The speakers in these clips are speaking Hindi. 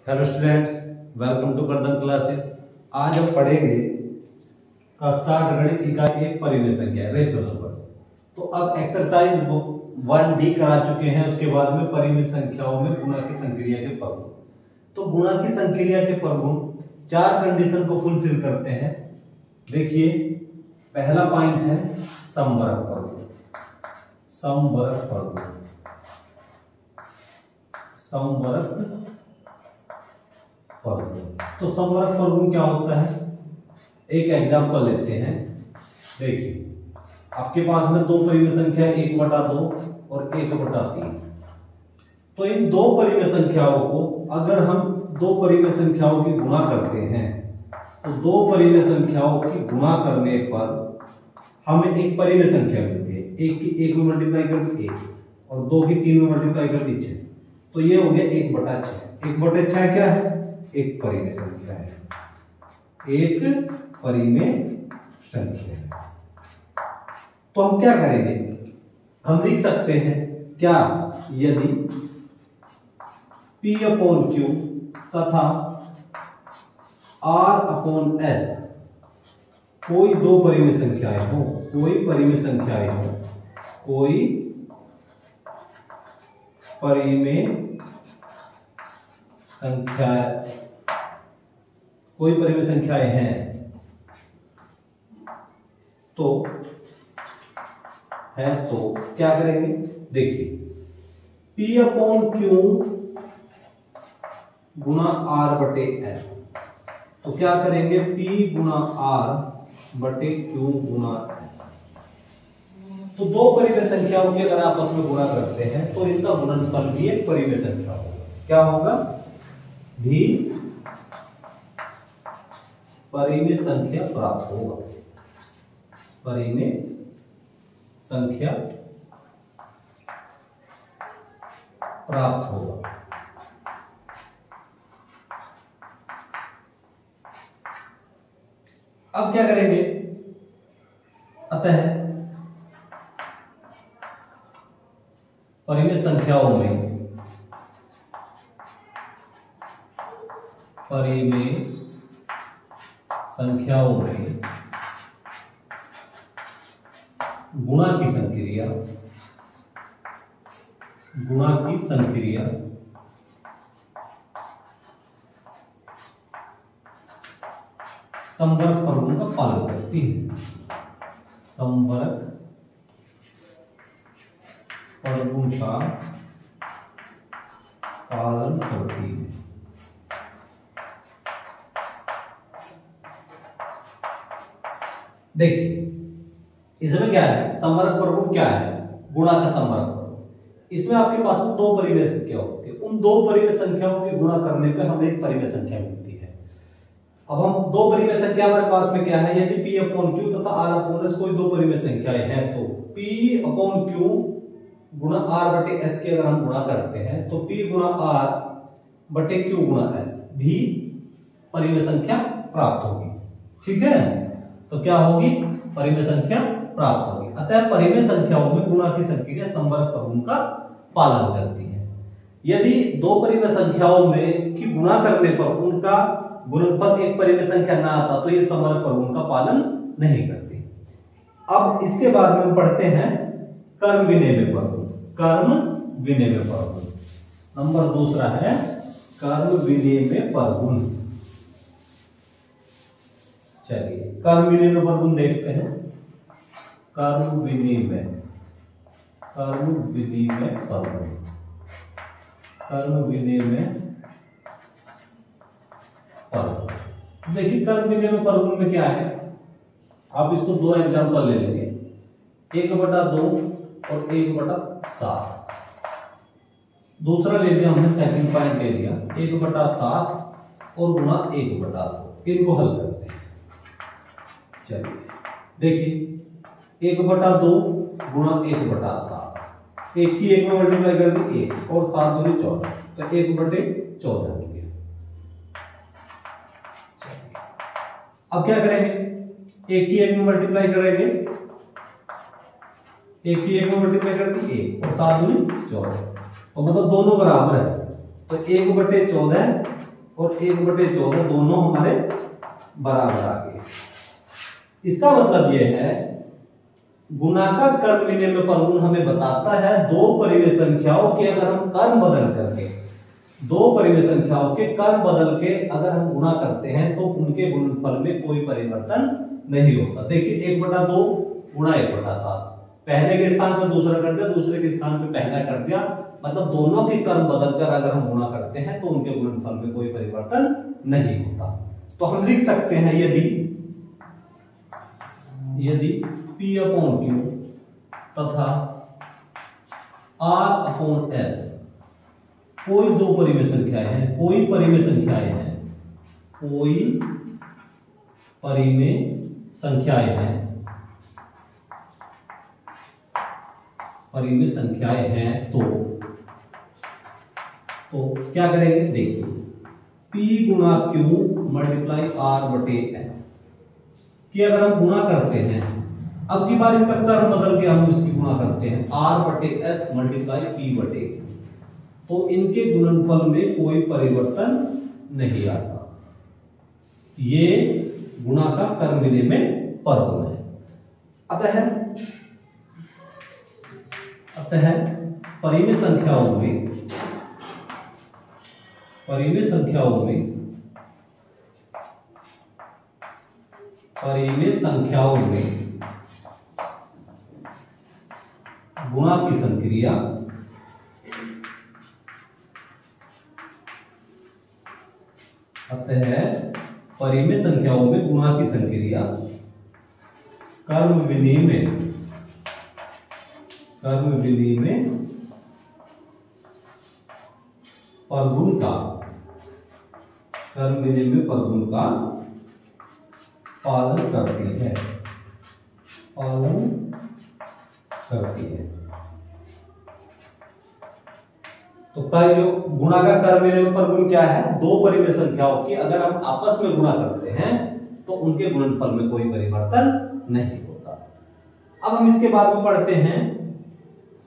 Hello students, welcome to Kardam classes. आज हम पढ़ेंगे कक्षा 8 गणित इकाई 1 परिमेय संख्या रेशनल नंबर्स। तो अब एक्सरसाइज 1D करा चुके हैं, उसके बाद में परिमेय संख्याओं में गुणा की संक्रिया के प्रगुण। तो गुणा की संक्रिया के प्रगुण 4 कंडीशन को फुलफिल करते हैं। देखिए, पहला पॉइंट है समवर्ग प्रगुण। समवर्ग प्रगुण, समवर्ग प्रगुण। तो समवर्ग प्रगुण क्या होता है? एक एग्जांपल लेते हैं। देखिए, आपके पास में दो परिमेय संख्या 1/2 और 1/3। तो इन दो परिमेय संख्याओं को अगर हम दो परिमेय संख्याओं की गुणा करते हैं तो दो परिमेय संख्याओं की गुणा करने पर हमें एक परिमेय संख्या मिलती है। एक की 1 में मल्टीप्लाई कर दी 1 और 2 की 3 में मल्टीप्लाई कर दी 6। तो ये हो गया 1/6। 1/6 क्या है? एक परिमेय संख्या है। एक परिमेय संख्या है। तो हम क्या करेंगे? हम लिख सकते हैं क्या? यदि P/Q तथा R/S कोई दो परिमेय संख्याएं हो, कोई परिमेय संख्याएं हो, कोई परिमेय संख्या, कोई परिमेय संख्याएं हैं, तो क्या करेंगे? देखिए, P/Q गुणा R/S। तो क्या करेंगे? P गुणा R/Q गुणा S। तो दो परिमेय संख्याओं की अगर आपस में गुणा करते हैं तो इनका गुणनफल भी एक परिमेय संख्या होगा। क्या होगा? भी परिमेय संख्या प्राप्त होगा। परिमेय संख्या प्राप्त होगा। अब क्या करेंगे? अतः परिमेय संख्याओं में गुणा की संक्रिया समवर्ग प्रगुण का पालन करती है। समवर्ग प्रगुण का पालन करती है। देखिए, इसमें क्या है? समवर्ग प्रगुण क्या है? गुणा का समवर्ग प्रगुण। इसमें आपके पास में दो परिमेय संख्या होती है। उन दो परिमेय संख्याओं की गुणा करने पे हमें एक परिमेय संख्या मिलती है। अब हम दो परिमेय संख्या हमारे पास में क्या है? यदि P/Q तथा R/S कोई दो परिमेय संख्याएं हैं तो P/Q गुणा R/S की अगर हम गुणा करते हैं तो P गुणा R/Q गुणा S भी परिमेय संख्या प्राप्त होगी। ठीक है? तो क्या होगी? परिमेय संख्या प्राप्त होगी। अतः परिमेय संख्याओं में गुणा की संक्रिया समवर्ग प्रगुण का पालन करती है। यदि दो परिमेय संख्याओं में की गुणा करने पर उनका गुणनफल एक परिमेय संख्या ना आता तो ये समवर्ग प्रगुण का पालन नहीं करती। अब इसके बाद में हम पढ़ते हैं कर्म विनिमय प्रगुण। कर्म विनिमय प्रगुण नंबर दूसरा है कर्म विनिमय प्रगुण। चलिए, कर्म विनिमय प्रगुण देखते हैं। कर्म विनिमय प्रगुण, कर्म विनिमय प्रगुण। देखिए, कर्म विनिमय प्रगुण में क्या है? आप इसको दो एग्जांपल ले लेंगे, 1/2 और 1/7। दूसरा ले लिया हमने, सेकंड पॉइंट ले लिया 1/7 और गुणा 1/2। इनको हल करते हैं। चलिए, देखिए 1/2 गुणा 1/7। 1 की 1 में मल्टीप्लाई कर दी 1 और 7 दूनी 14, तो 1/14 हो गया। अब क्या करेंगे? 1 की 1 में मल्टीप्लाई करेंगे, 1 की 1 में मल्टीप्लाई कर दी 1 और 7 दूनी 14, तो मतलब दोनों बराबर है। तो 1/14 और 1/14 दोनों हमारे बराबर आ गए। इसका मतलब यह है गुणा का कर्म लेने में प्रगुण हमें बताता है दो परिमेय संख्याओं के अगर हम कर्म बदल करके दो परिमेय संख्याओं के कर्म बदल के अगर हम गुणा करते हैं तो उनके गुणनफल में कोई परिवर्तन नहीं होता। देखिए 1/2 गुणा 1/7, पहले के स्थान पर दूसरा कर दिया, दूसरे के स्थान पर पहला कर दिया, मतलब दोनों के कर्म बदलकर अगर हम गुणा करते हैं तो उनके गुणनफल में कोई परिवर्तन नहीं होता। तो हम लिख सकते हैं यदि P/Q तथा R/S कोई दो परिमेय संख्याएं हैं, कोई परिमेय संख्याएं हैं तो क्या करेंगे, देखिए P गुणा Q मल्टीप्लाई R/S कि अगर हम गुणा करते हैं, अब की बार इनका कर्म बदल के हम इसकी गुणा करते हैं R/S मल्टीप्लाई P/Q, तो इनके गुणनफल में कोई परिवर्तन नहीं आता। ये गुणा का कर्म विधि में प्रगुण है। अतः परिमेय संख्याओं में गुणा की संक्रिया कर्म विधि में प्रगुण का पालन करती है। तो गुणा का कर्म विधि में प्रगुण क्या है, दो परिमेय संख्याओं की अगर हम आपस में गुणा करते हैं तो उनके गुणनफल में कोई परिवर्तन नहीं होता। अब हम इसके बाद में पढ़ते हैं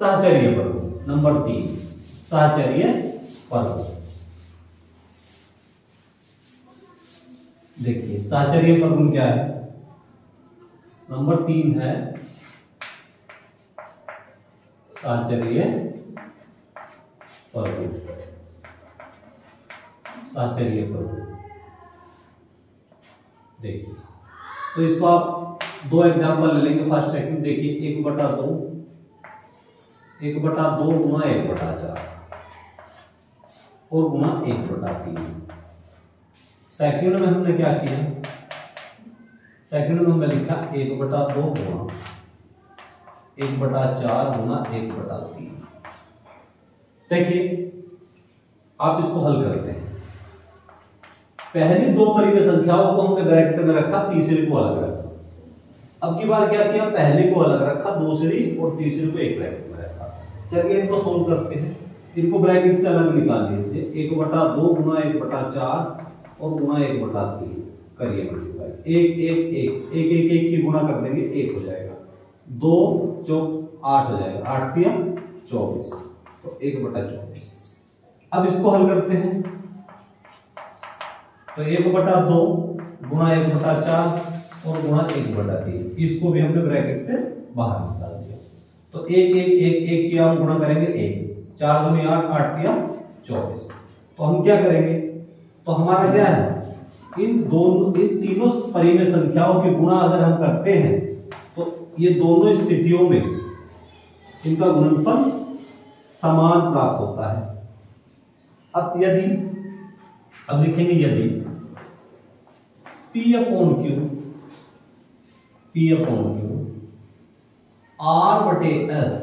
सहचर्य प्रगुण। नंबर 3 सहचर्य प्रगुण। देखिए सहचर्य प्रगुण क्या है, नंबर 3 है सहचर्य प्रगुण। देखिए तो इसको आप दो एग्जांपल ले लेंगे फर्स्ट सेकंड। देखिए 1/2 गुणा 1/4 और गुणा 1/3। सेकंड में हमने क्या किया, सेकंड में हमने लिखा 1/2 गुणा 1/4 गुणा 1/3। देखिए आप इसको हल करते हैं, पहली दो परिमेय संख्याओं को हमने ब्रैकेट में रखा, तीसरे को अलग रखा। अब की बार क्या किया, पहले को अलग रखा, दूसरी और तीसरी को एक ब्रैकेट में रखा। चलिए इनको सोल्व करते हैं, इनको ब्रैकेट से अलग निकाल लीजिए। 1/2 गुणा 1/4 और गुणा 1/3 करिए मल्टीप्लाई। एक की गुणा कर देंगे, 1 हो जाएगा, 2 चौक 8 हो जाएगा, 8 तिया 24, तो 1/24। अब इसको हल करते हैं, तो 1/2 गुणा 1/4 और गुणा 1/3, इसको भी हमने ब्रैकेट से बाहर निकाल दिया। तो 1 की हम गुणा करेंगे 1, 4 दूनी 8, 8 तिया 24। तो हम क्या करेंगे, तो हमारा क्या है, इन तीनों परिमेय संख्याओं की गुणा अगर हम करते हैं तो ये दोनों स्थितियों में इनका गुणनफल समान प्राप्त होता है। अब लिखेंगे यदि P/Q R/S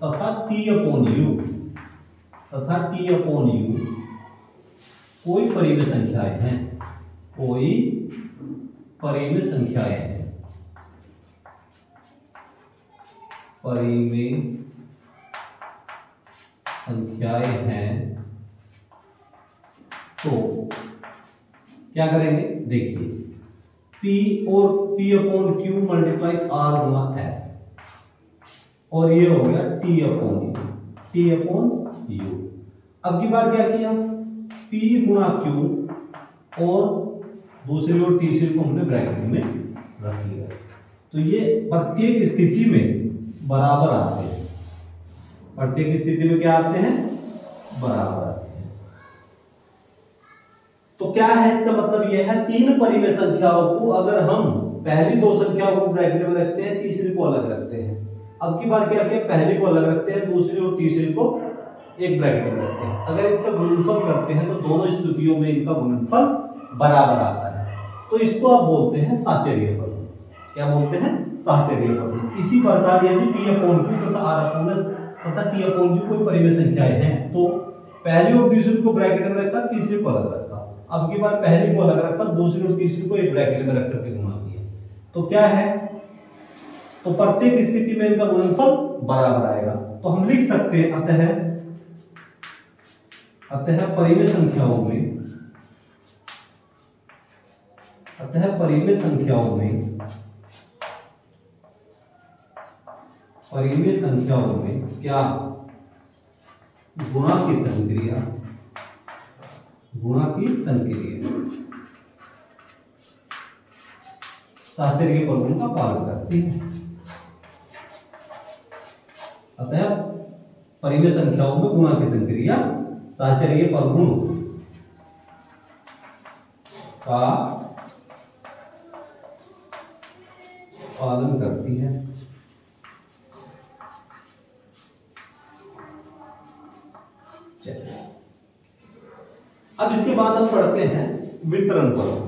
तथा T/U कोई परिमेय संख्याएं हैं, तो क्या करेंगे, देखिए P/Q मल्टीप्लाई R गुणा S और ये हो गया T/U। अब की बार क्या किया, P गुणा Q और दूसरी ओर तीसरी को हमने ब्रैकेट में रख लिया। तो ये प्रत्येक स्थिति में बराबर आते हैं। प्रत्येक स्थिति में क्या आते हैं? बराबर आते हैं। तो क्या है इसका मतलब? यह है तीन परिमेय संख्याओं को अगर हम पहली दो संख्याओं को ब्रैकेट में रखते हैं, तीसरी को अलग रखते हैं। अब की बार क्या किया, पहली को अलग रखते हैं, दूसरी और तीसरी को एक ब्रैकेट में रखते हैं। अगर इनका गुणनफल करते हैं तो दोनों स्थितियों में इनका गुणनफल बराबर आता है। तो इसको आप बोलते हैं साहचर्य फलन। क्या बोलते हैं? साहचर्य फलन। इसी प्रकार यदि P/Q तथा R/S तथा T/Q कोई परिमेय संख्याएं हैं तो पहली और तीसरी को ब्रैकेट में रखा, तीसरी को अलग रखा। अब की बार पहली को अलग रखा, दूसरी और तीसरी को एक ब्रैकेट में रख करके गुणा किया। तो क्या है? तो प्रत्येक स्थिति में इनका गुणनफल बराबर आएगा। तो हम लिख सकते हैं अतः परिमेय संख्याओं में क्या गुणा की संक्रिया साहचर्य फलन का पालन करती है। अतः परिमेय संख्याओं में गुणा की संक्रिया साहचर्य फलन का पालन करती है। अब इसके बाद हम पढ़ते हैं वितरण फलन।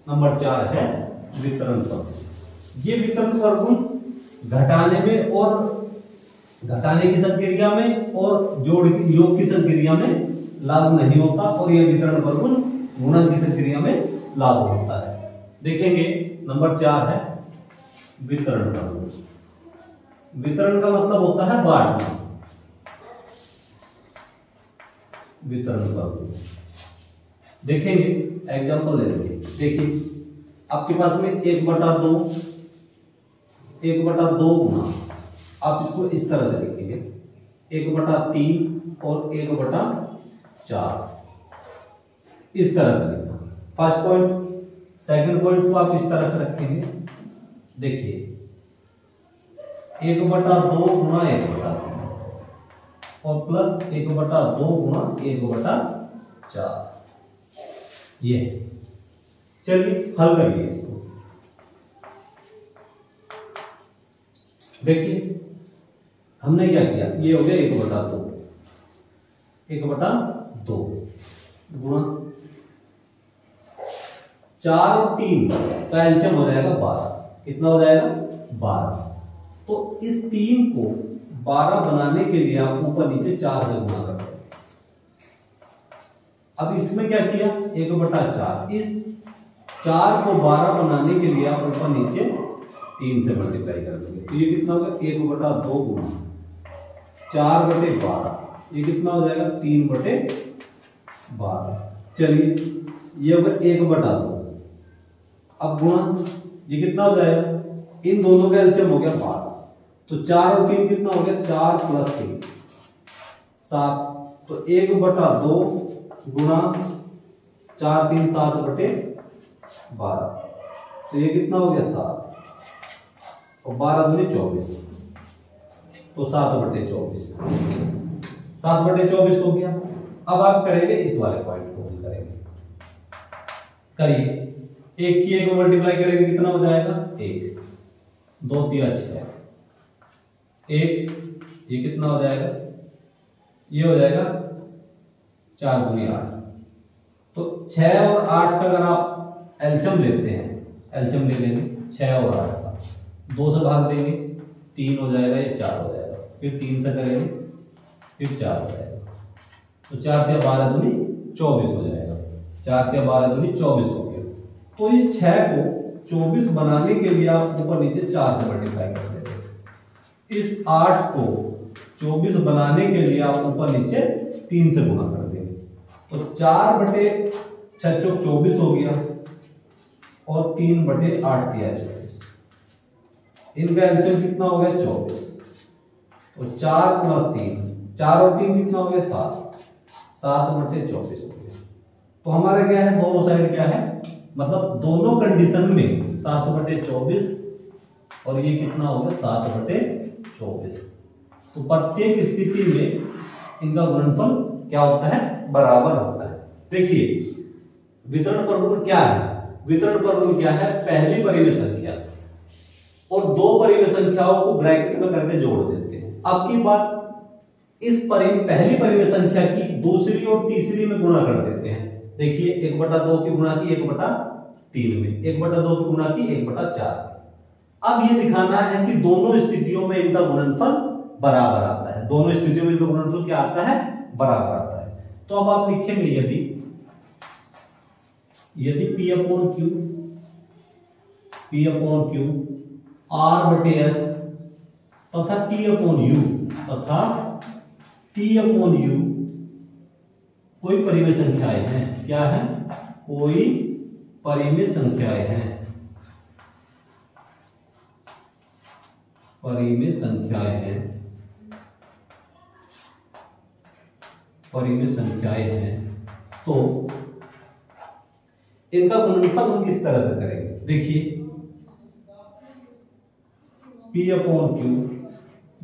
नंबर 4 है वितरण फलन। ये वितरण फलन घटाने की संक्रिया में और योग की संक्रिया में लागू नहीं होता, और यह वितरण फलन गुणन की संक्रिया में लागू होता है। देखेंगे नंबर 4 है वितरण फलन। वितरण का मतलब होता है बांटना। वितरण फलन देखेंगे, एग्जांपल ले लेंगे। देखिए आपके पास में 1/2 गुना, आप इसको इस तरह से लिखेंगे 1/3 और 1/4 इस तरह से लिखना। फर्स्ट पॉइंट, सेकंड पॉइंट को आप इस तरह से रखेंगे। देखिए 1/2 गुना 1/3 और प्लस 1/2 गुना 1/4 ये। चलिए हल करिए इसको। देखिए हमने क्या किया, ये हो गया 1/2 गुणा 4 और 3 का एलसीएम हो जाएगा 12। कितना हो जाएगा? 12। तो इस 3 को 12 बनाने के लिए आप ऊपर नीचे 4 से गुणा करते हैं। अब इसमें क्या किया, 1/4। इस 4 को 12 बनाने के लिए आप ऊपर नीचे 3 से मल्टीप्लाई कर देंगे। तो ये कितना होगा? 1/2 गुना 4/12। ये कितना हो जाएगा? 3/12। चलिए ये होगा 1/2। अब गुणा ये कितना हो जाएगा? इन दोनों का एलसीएम हो गया 12। तो 4 और 3 कितना हो गया? 4 + 3 7। तो 1/2 गुणा 4 3 7/12। तो ये कितना हो गया? 7 और 12 दूनी 24। तो 7/24 7/24 हो गया। अब आप करेंगे इस वाले पॉइंट को हल करेंगे। करिए, 1 की 1 मल्टीप्लाई करेंगे कितना हो जाएगा? 1 2 3 6 1। ये कितना हो जाएगा? ये हो जाएगा 4 दूनी 8। तो 6 और 8 का अगर आप एलसीएम लेते हैं, एलसीएम ले लेंगे 6 और 8 का, 2 से भाग देंगे 3 हो जाएगा, ये 4 हो जाएगा। फिर 3 से करेंगे, फिर 4 हो जाएगा। तो 4 × 12 दूनी 24 हो जाएगा। 4 × 12 दूनी 24 हो गया। तो इस 6 को 24 बनाने के लिए आप ऊपर नीचे 4 से मल्टीप्लाई कर देते हैं। इस 8 को 24 बनाने के लिए आप ऊपर नीचे 3 से गुणा कर देंगे। तो 4/6 × 24 हो गया और 3/8 दिया 24। इनका एलसीएम कितना हो गया? 24। तो 4 + 3 4 और 3 कितना हो गया? 7 7/24 हो गया। तो हमारा क्या है, दोनों साइड क्या है, मतलब दोनों कंडीशन में 7/24 और ये कितना हो गया 7/24। तो प्रत्येक स्थिति में इनका गुणनफल क्या होता है, बराबर होता है। देखिए वितरण प्रगुण क्या है, वितरण प्रगुण क्या है, पहली परिमेय संख्या और दो परिमेय संख्याओं को ब्रैकेट में करके जोड़ देते हैं। अब की बात इस पहली परिमेय संख्या की दूसरी और तीसरी में गुणा कर देते हैं। देखिए 1/2 की गुणा की 1/3 में, 1/2 की गुणा की 1/4। अब ये दिखाना है कि दोनों स्थितियों में इनका गुणनफल बराबर आता है, दोनों स्थितियों में इनका गुणनफल क्या आता है, बराबर आता है। तो अब आप लिखेंगे यदि P अपॉन Q R/S तथा T अपॉन U कोई परिमेय संख्याएं हैं, क्या है, कोई परिमेय संख्याएं हैं, परिमेय संख्याएं हैं, परिमेय संख्याएं हैं, तो इनका गुणनफल हम किस तरह से करेंगे। देखिए P अपॉन Q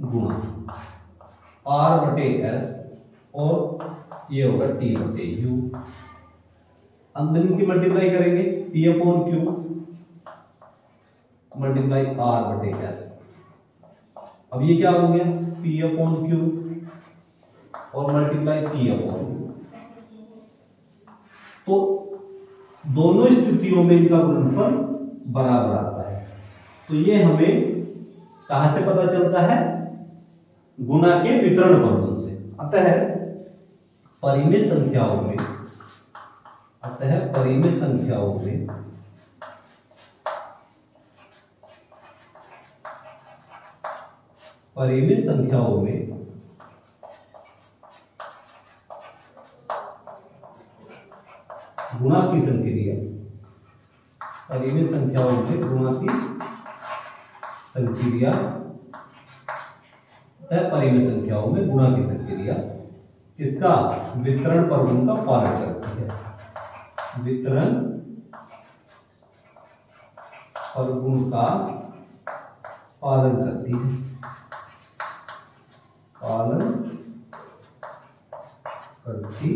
गुणा R/S और ये होगा T/U, अंदर इनकी मल्टीप्लाई करेंगे, P upon Q multiply R/S। अब ये क्या हो गया, P अपॉन Q और मल्टीप्लाई T अपॉन U। तो दोनों स्थितियों में इनका गुणनफल बराबर आता है। तो ये हमें कहां से पता चलता है, गुणा के वितरण प्रगुण से। अतः परिमेय संख्याओं में गुणा की संक्रिया, परिमेय संख्याओं में गुणा की संक्रिया तथा परिमेय संख्याओं में गुणा की संक्रिया इसका वितरण प्रगुण का पालन करती है, वितरण प्रगुण का पालन करती है, पालन करती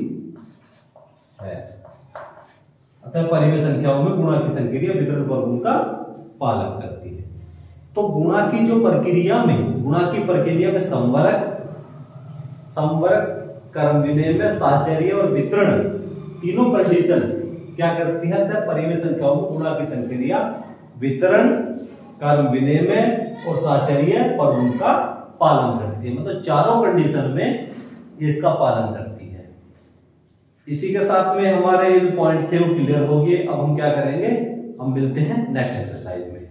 है। अतः परिमेय संख्याओं में गुणा की संक्रिया वितरण प्रगुण का पालन करती है। तो गुणा की जो प्रक्रिया में, गुणा की प्रक्रिया में संवरक क्रम विनिमय, साहचर्य और वितरण तीनों कंडीशन क्या करती है, अतः परिमेय संख्याओं में गुणा की संक्रिया वितरण, क्रम विनिमय और साहचर्य प्रगुण का पालन करती है। मतलब चारों कंडीशन में इसका पालन करती है। इसी के साथ में हमारे जो पॉइंट थे वो क्लियर हो गए। अब हम क्या करेंगे, हम मिलते हैं नेक्स्ट एक्सरसाइज में।